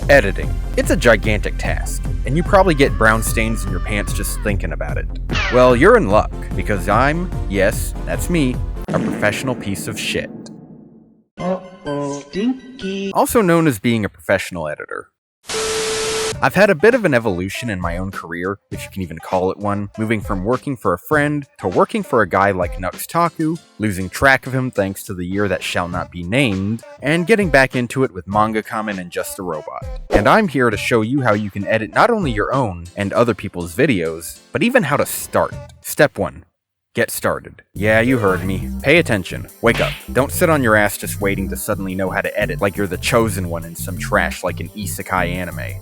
Editing. It's a gigantic task, and you probably get brown stains in your pants just thinking about it. Well, you're in luck, because I'm, yes, that's me, a professional piece of shit. Stinky. Also known as being a professional editor. I've had a bit of an evolution in my own career, if you can even call it one, moving from working for a friend to working for a guy like Nux Taku, losing track of him thanks to the year that shall not be named, and getting back into it with Manga Kamen and Just a Robot. And I'm here to show you how you can edit not only your own and other people's videos, but even how to start. Step 1. Get started. Yeah, you heard me. Pay attention. Wake up. Don't sit on your ass just waiting to suddenly know how to edit like you're the chosen one in some trash like an isekai anime.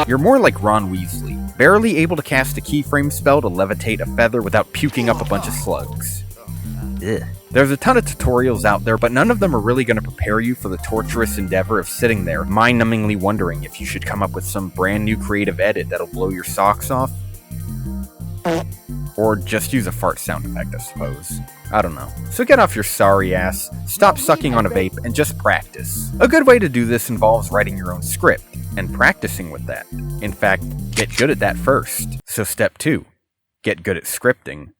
You're more like Ron Weasley, barely able to cast a keyframe spell to levitate a feather without puking up a bunch of slugs. Ugh. There's a ton of tutorials out there, but none of them are really going to prepare you for the torturous endeavor of sitting there, mind-numbingly wondering if you should come up with some brand new creative edit that'll blow your socks off. Or just use a fart sound effect, I suppose. I don't know. So get off your sorry ass, stop sucking on a vape, and just practice. A good way to do this involves writing your own script, and practicing with that. In fact, get good at that first. So step 2. Get good at scripting.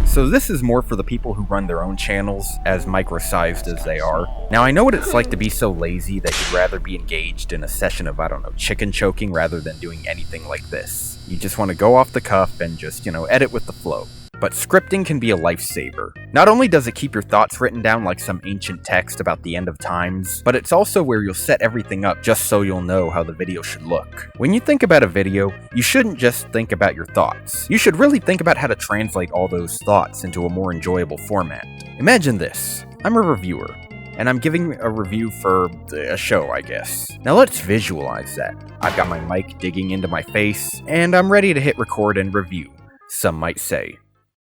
So this is more for the people who run their own channels, as micro-sized as they are. Now I know what it's like to be so lazy that you'd rather be engaged in a session of, I don't know, chicken choking rather than doing anything like this. You just want to go off the cuff and just, edit with the flow. But scripting can be a lifesaver. Not only does it keep your thoughts written down like some ancient text about the end of times, but it's also where you'll set everything up just so you'll know how the video should look. When you think about a video, you shouldn't just think about your thoughts. You should really think about how to translate all those thoughts into a more enjoyable format. Imagine this. I'm a reviewer, and I'm giving a review for a show, I guess. Now let's visualize that. I've got my mic digging into my face, and I'm ready to hit record and review. Some might say,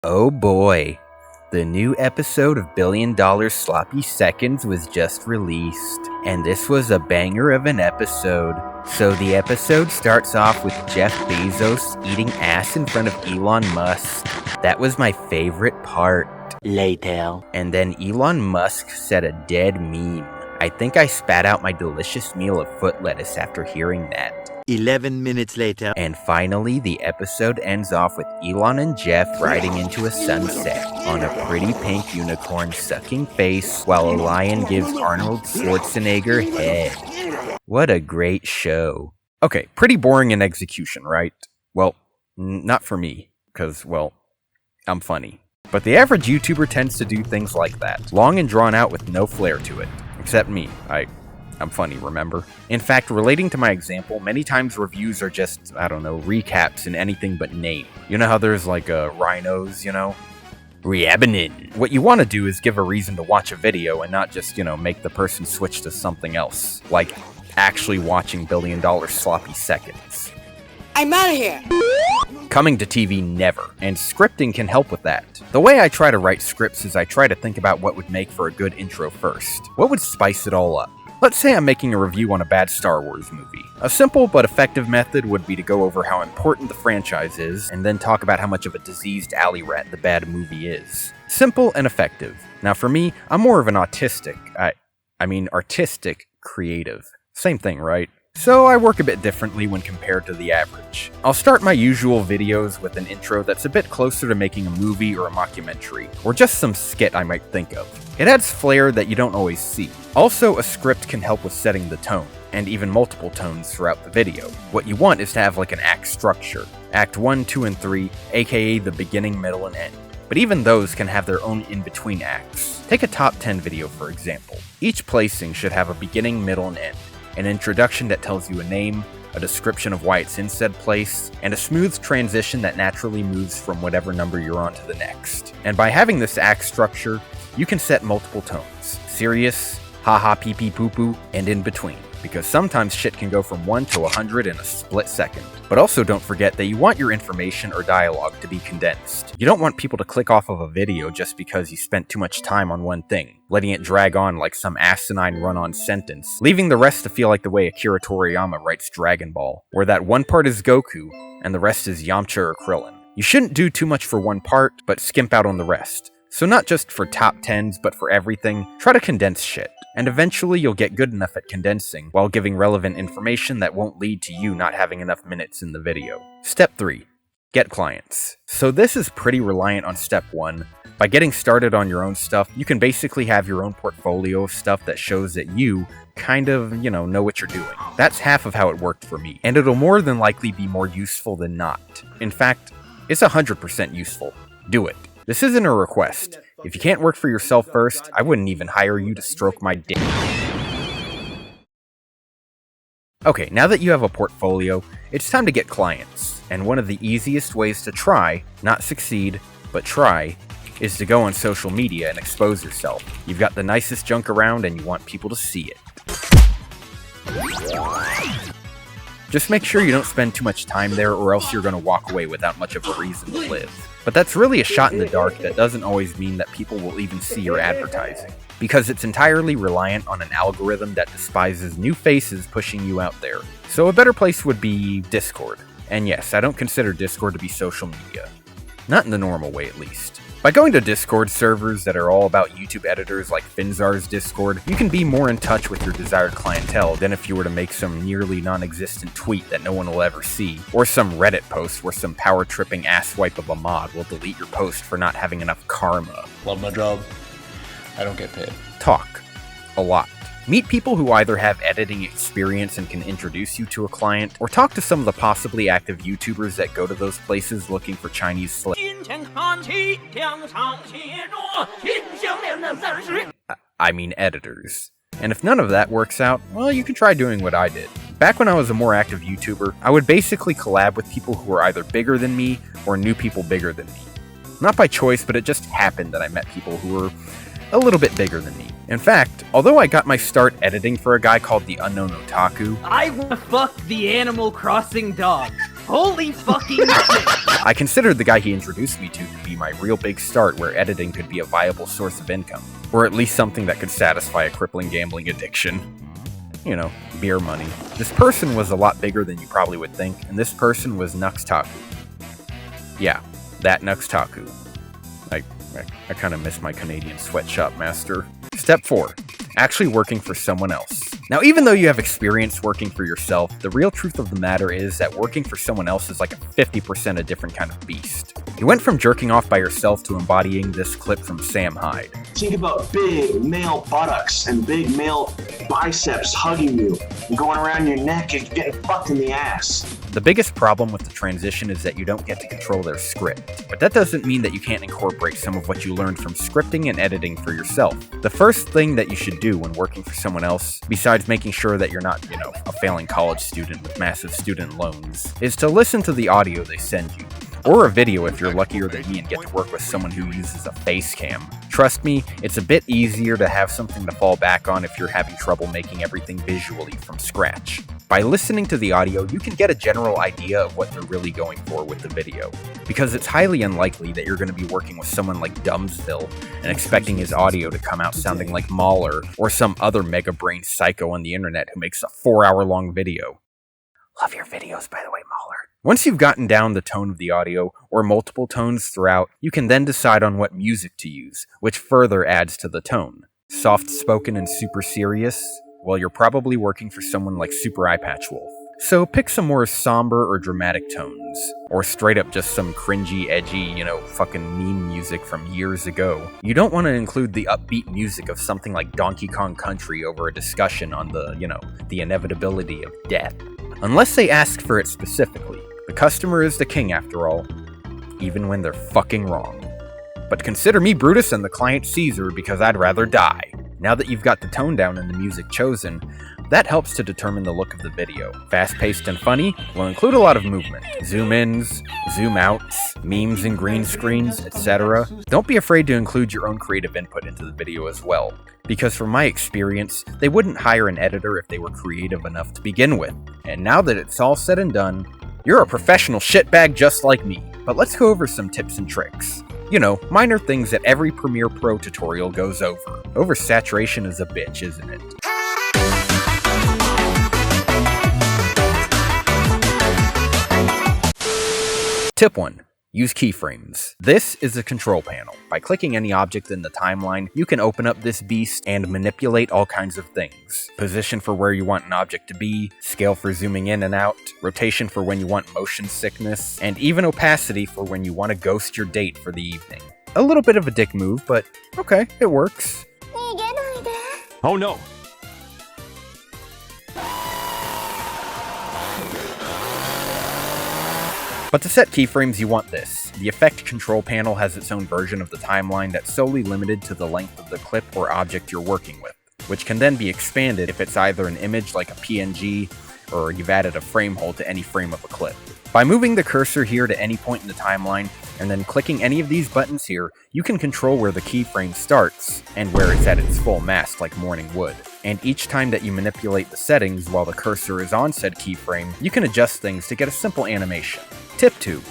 oh boy, the new episode of $1 Billion Sloppy Seconds was just released, and this was a banger of an episode. So the episode starts off with Jeff Bezos eating ass in front of Elon Musk. That was my favorite part. Later. And then Elon Musk said a dead meme. I think I spat out my delicious meal of foot lettuce after hearing that. 11 minutes later. And finally, the episode ends off with Elon and Jeff riding into a sunset on a pretty pink unicorn sucking face while a lion gives Arnold Schwarzenegger head. What a great show. Okay, pretty boring in execution, right? Well, not for me, because, well, I'm funny. But the average YouTuber tends to do things like that, long and drawn out with no flair to it. Except me, I'm funny, remember? In fact, relating to my example, many times reviews are just, I don't know, recaps in anything but name. You know how there's like rhinos, Reabinin. What you want to do is give a reason to watch a video and not just, make the person switch to something else. Like actually watching $1 Billion Sloppy Seconds. I'm out of here! Coming to TV, never. And scripting can help with that. The way I try to write scripts is I try to think about what would make for a good intro first. What would spice it all up? Let's say I'm making a review on a bad Star Wars movie. A simple but effective method would be to go over how important the franchise is, and then talk about how much of a diseased alley rat the bad movie is. Simple and effective. Now for me, I'm more of an artistic creative. Same thing, right? So I work a bit differently when compared to the average. I'll start my usual videos with an intro that's a bit closer to making a movie or a mockumentary, or just some skit I might think of. It adds flair that you don't always see. Also, a script can help with setting the tone, and even multiple tones throughout the video. What you want is to have like an act structure. Act 1, 2, and 3, aka the beginning, middle, and end. But even those can have their own in-between acts. Take a top 10 video for example. Each placing should have a beginning, middle, and end. An introduction that tells you a name, a description of why it's in said place, and a smooth transition that naturally moves from whatever number you're on to the next. And by having this act structure, you can set multiple tones. Serious, haha pee pee poo poo, and in between. Because sometimes shit can go from 1 to 100 in a split second. But also don't forget that you want your information or dialogue to be condensed. You don't want people to click off of a video just because you spent too much time on one thing, letting it drag on like some asinine run-on sentence, leaving the rest to feel like the way Akira Toriyama writes Dragon Ball, where that one part is Goku, and the rest is Yamcha or Krillin. You shouldn't do too much for one part, but skimp out on the rest. So not just for top 10s, but for everything, try to condense shit. And eventually you'll get good enough at condensing, while giving relevant information that won't lead to you not having enough minutes in the video. Step 3. Get clients. So this is pretty reliant on step 1. By getting started on your own stuff, you can basically have your own portfolio of stuff that shows that you kind of, know what you're doing. That's half of how it worked for me, and it'll more than likely be more useful than not. In fact, it's 100% useful. Do it. This isn't a request. If you can't work for yourself first, I wouldn't even hire you to stroke my dick. Okay, now that you have a portfolio, it's time to get clients. And one of the easiest ways to try, not succeed, but try, is to go on social media and expose yourself. You've got the nicest junk around and you want people to see it. Just make sure you don't spend too much time there, or else you're going to walk away without much of a reason to live. But that's really a shot in the dark that doesn't always mean that people will even see your advertising, because it's entirely reliant on an algorithm that despises new faces pushing you out there. So a better place would be Discord. And yes, I don't consider Discord to be social media. Not in the normal way, at least. By going to Discord servers that are all about YouTube editors like Finzar's Discord, you can be more in touch with your desired clientele than if you were to make some nearly non-existent tweet that no one will ever see, or some Reddit post where some power-tripping asswipe of a mod will delete your post for not having enough karma. Love my job. I don't get paid. Talk. A lot. Meet people who either have editing experience and can introduce you to a client, or talk to some of the possibly active YouTubers that go to those places looking for Chinese slaves. I mean editors. And if none of that works out, well, you can try doing what I did. Back when I was a more active YouTuber, I would basically collab with people who were either bigger than me, or knew people bigger than me. Not by choice, but it just happened that I met people who were a little bit bigger than me. In fact, although I got my start editing for a guy called the Unknown Otaku, I wanna fuck the Animal Crossing dog. Holy fucking shit! I considered the guy he introduced me to be my real big start where editing could be a viable source of income, or at least something that could satisfy a crippling gambling addiction. Beer money. This person was a lot bigger than you probably would think, and this person was Nuxtaku. Yeah, that Nuxtaku. I kind of miss my Canadian sweatshop master. Step 4. Actually working for someone else. Now, even though you have experience working for yourself, the real truth of the matter is that working for someone else is like a 50% a different kind of beast. You went from jerking off by yourself to embodying this clip from Sam Hyde. Think about big male buttocks and big male biceps hugging you and going around your neck and getting fucked in the ass. The biggest problem with the transition is that you don't get to control their script. But that doesn't mean that you can't incorporate some of what you learned from scripting and editing for yourself. The first thing that you should do when working for someone else, besides making sure that you're not, a failing college student with massive student loans, is to listen to the audio they send you. Or a video if you're luckier than me and get to work with someone who uses a face cam. Trust me, it's a bit easier to have something to fall back on if you're having trouble making everything visually from scratch. By listening to the audio, you can get a general idea of what they're really going for with the video, because it's highly unlikely that you're going to be working with someone like Dumbsville and expecting his audio to come out sounding like Mahler or some other mega-brain psycho on the internet who makes a 4-hour-long video. Love your videos, by the way, Mahler. Once you've gotten down the tone of the audio, or multiple tones throughout, you can then decide on what music to use, which further adds to the tone. Soft-spoken and super serious? Well, you're probably working for someone like Super Eyepatch Wolf. So pick some more somber or dramatic tones, or straight up just some cringy, edgy, fucking meme music from years ago. You don't want to include the upbeat music of something like Donkey Kong Country over a discussion on the inevitability of death. Unless they ask for it specifically. The customer is the king after all, even when they're fucking wrong. But consider me Brutus and the client Caesar because I'd rather die. Now that you've got the tone down and the music chosen, that helps to determine the look of the video. Fast-paced and funny will include a lot of movement. Zoom-ins, zoom-outs, memes and green screens, etc. Don't be afraid to include your own creative input into the video as well, because from my experience, they wouldn't hire an editor if they were creative enough to begin with. And now that it's all said and done, you're a professional shitbag just like me. But let's go over some tips and tricks. Minor things that every Premiere Pro tutorial goes over. Oversaturation is a bitch, isn't it? Tip 1. Use keyframes. This is the control panel. By clicking any object in the timeline, you can open up this beast and manipulate all kinds of things. Position for where you want an object to be, scale for zooming in and out, rotation for when you want motion sickness, and even opacity for when you want to ghost your date for the evening. A little bit of a dick move, but okay, it works. Oh no! But to set keyframes, you want this. The effect control panel has its own version of the timeline that's solely limited to the length of the clip or object you're working with, which can then be expanded if it's either an image like a PNG, or you've added a frame hole to any frame of a clip. By moving the cursor here to any point in the timeline, and then clicking any of these buttons here, you can control where the keyframe starts, and where it's at its full mast like Morning would. And each time that you manipulate the settings while the cursor is on said keyframe, you can adjust things to get a simple animation. Tip 2.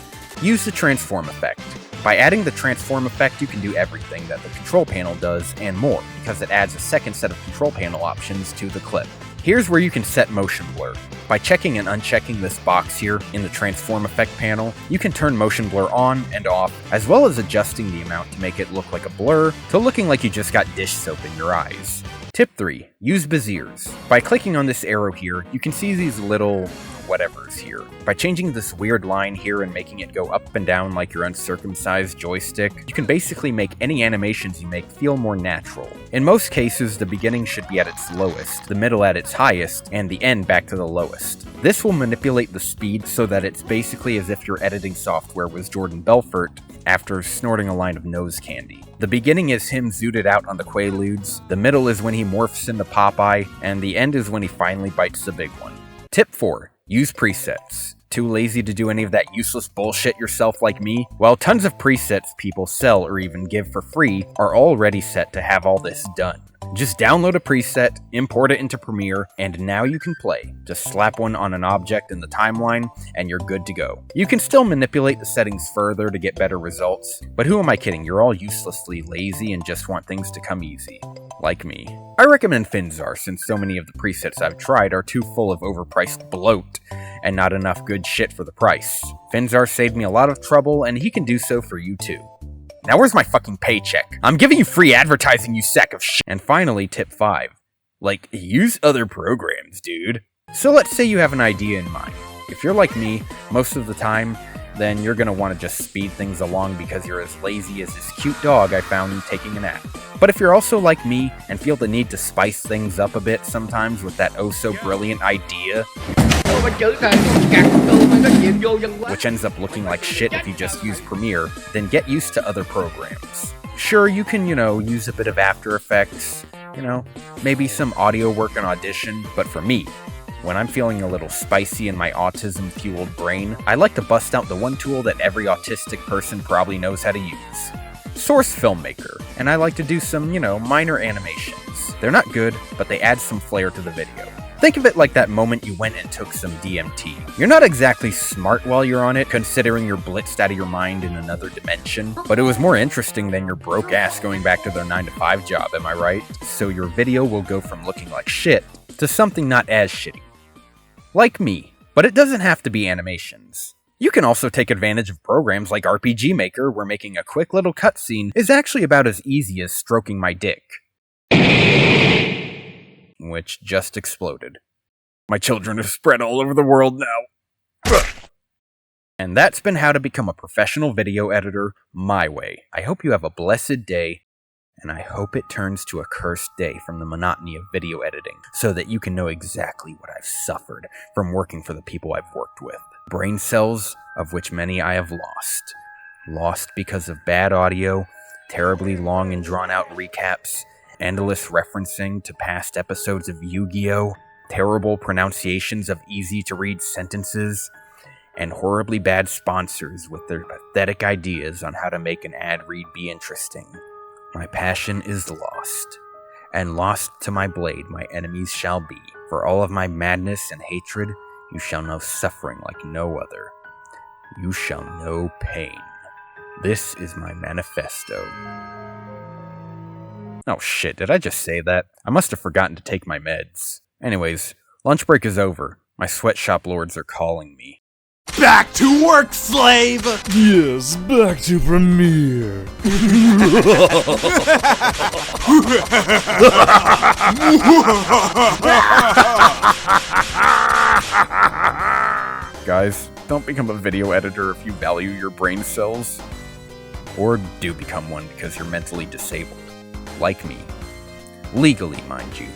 Use the transform effect. By adding the transform effect, you can do everything that the control panel does and more, because it adds a second set of control panel options to the clip. Here's where you can set motion blur. By checking and unchecking this box here in the transform effect panel, you can turn motion blur on and off, as well as adjusting the amount to make it look like a blur to looking like you just got dish soap in your eyes. Tip 3. Use beziers. By clicking on this arrow here, you can see these little whatevers here. By changing this weird line here and making it go up and down like your uncircumcised joystick, you can basically make any animations you make feel more natural. In most cases, the beginning should be at its lowest, the middle at its highest, and the end back to the lowest. This will manipulate the speed so that it's basically as if your editing software was Jordan Belfort after snorting a line of nose candy. The beginning is him zooted out on the Quaaludes, the middle is when he morphs into Popeye, and the end is when he finally bites the big one. Tip 4. Use presets. Too lazy to do any of that useless bullshit yourself like me? Well, tons of presets people sell or even give for free are already set to have all this done. Just download a preset, import it into Premiere, and now you can play. Just slap one on an object in the timeline, and you're good to go. You can still manipulate the settings further to get better results, but who am I kidding? You're all uselessly lazy and just want things to come easy. Like me. I recommend Finzar since so many of the presets I've tried are too full of overpriced bloat, and not enough good shit for the price. Finzar saved me a lot of trouble, and he can do so for you too. Now where's my fucking paycheck? I'm giving you free advertising, you sack of shit. And finally, tip 5. Use other programs, dude. So let's say you have an idea in mind. If you're like me, most of the time, then you're gonna want to just speed things along because you're as lazy as this cute dog I found taking a nap. But if you're also like me and feel the need to spice things up a bit sometimes with that oh-so-brilliant idea, which ends up looking like shit if you just use Premiere, then get used to other programs. Sure, you can, use a bit of After Effects, maybe some audio work in Audition, but for me, when I'm feeling a little spicy in my autism-fueled brain, I like to bust out the one tool that every autistic person probably knows how to use. Source Filmmaker, and I like to do some, minor animations. They're not good, but they add some flair to the video. Think of it like that moment you went and took some DMT. You're not exactly smart while you're on it, considering you're blitzed out of your mind in another dimension, but it was more interesting than your broke ass going back to their 9-to-5 job, am I right? So your video will go from looking like shit to something not as shitty. Like me, but it doesn't have to be animations. You can also take advantage of programs like RPG Maker, where making a quick little cutscene is actually about as easy as stroking my dick. Which just exploded. My children are spread all over the world now. And that's been how to become a professional video editor my way. I hope you have a blessed day, and I hope it turns to a cursed day from the monotony of video editing, so that you can know exactly what I've suffered from working for the people I've worked with. Brain cells, of which many I have lost. Lost because of bad audio, terribly long and drawn-out recaps, endless referencing to past episodes of Yu-Gi-Oh!, terrible pronunciations of easy-to-read sentences, and horribly bad sponsors with their pathetic ideas on how to make an ad read be interesting. My passion is lost, and lost to my blade my enemies shall be. For all of my madness and hatred, you shall know suffering like no other. You shall know pain. This is my manifesto. Oh shit, did I just say that? I must have forgotten to take my meds. Anyways, lunch break is over. My sweatshop lords are calling me. Back to work, slave! Yes, back to Premiere. Guys, don't become a video editor if you value your brain cells. Or do become one because you're mentally disabled. Like me. Legally, mind you.